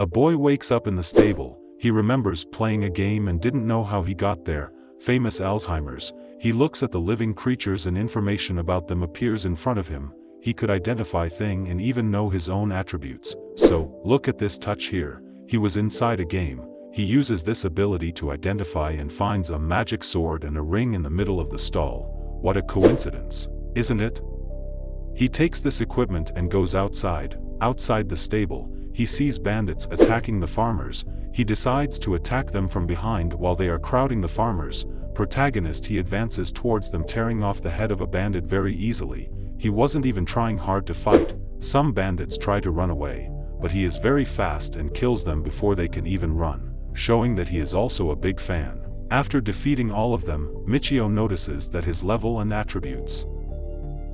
A boy wakes up in the stable. He remembers playing a game and didn't know how he got there. Famous Alzheimer's. He looks at the living creatures and information about them appears in front of him. He could identify thing and even know his own attributes. So, look at this touch here. He was inside a game. He uses this ability to identify and finds a magic sword and a ring in the middle of the stall. What a coincidence, isn't it? He takes this equipment and goes outside. Outside the stable, he sees bandits attacking the farmers. He decides to attack them from behind while they are crowding the farmers. Protagonist. He advances towards them, tearing off the head of a bandit very easily. He wasn't even trying hard to fight. Some bandits try to run away, but he is very fast and kills them before they can even run, showing that he is also a big fan. After defeating all of them, Meikyuu notices that his level and attributes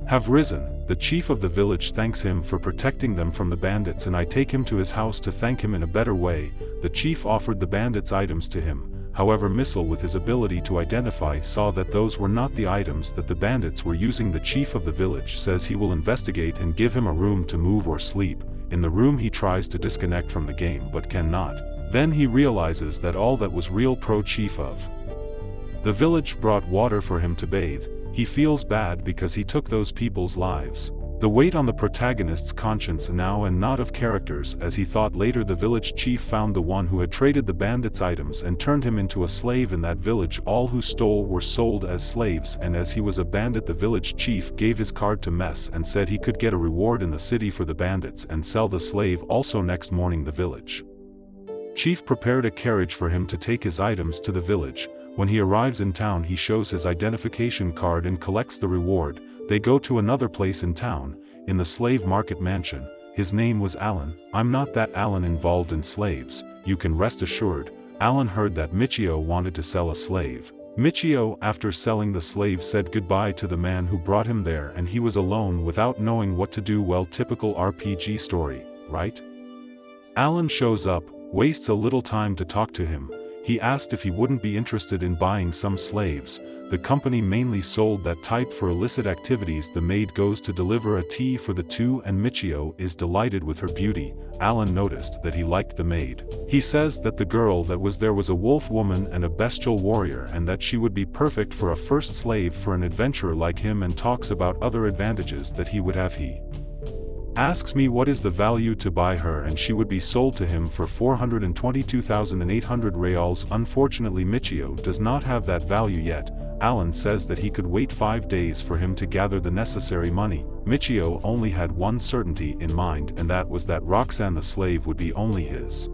have risen. The chief of the village thanks him for protecting them from the bandits, and I take him to his house to thank him in a better way. The chief offered the bandits items to him. However, Missile, with his ability to identify, saw that those were not the items that the bandits were using. The chief of the village says he will investigate and give him a room to move or sleep. In the room he tries to disconnect from the game but cannot. Then he realizes that all that was real. Chief of the village brought water for him to bathe. He feels bad because he took those people's lives. The weight on the protagonist's conscience now, and not of characters, as he thought later the village chief found the one who had traded the bandits' items and turned him into a slave in that village. All who stole were sold as slaves, and as he was a bandit, the village chief gave his card to Mess and said he could get a reward in the city for the bandits and sell the slave also. Next morning the village chief prepared a carriage for him to take his items to the village. When he arrives in town, he shows his identification card and collects the reward. They go to another place in town, in the slave market mansion. His name was Alan. I'm not that Alan involved in slaves, you can rest assured. Alan heard that Meikyuu wanted to sell a slave. Meikyuu, after selling the slave, said goodbye to the man who brought him there, and he was alone without knowing what to do. Well, typical RPG story, right? Alan shows up, wastes a little time to talk to him. He asked if he wouldn't be interested in buying some slaves. The company mainly sold that type for illicit activities. The maid goes to deliver a tea for the two, and Meikyuu is delighted with her beauty. Alan noticed that he liked the maid. He says that the girl that was there was a wolf woman and a bestial warrior, and that she would be perfect for a first slave for an adventurer like him, and talks about other advantages that he would have. He asks me what is the value to buy her, and she would be sold to him for 422,800 reals. Unfortunately, Meikyuu does not have that value yet. Alan says that he could wait 5 days for him to gather the necessary money. Meikyuu only had one certainty in mind, and that was that Roxanne the slave would be only his.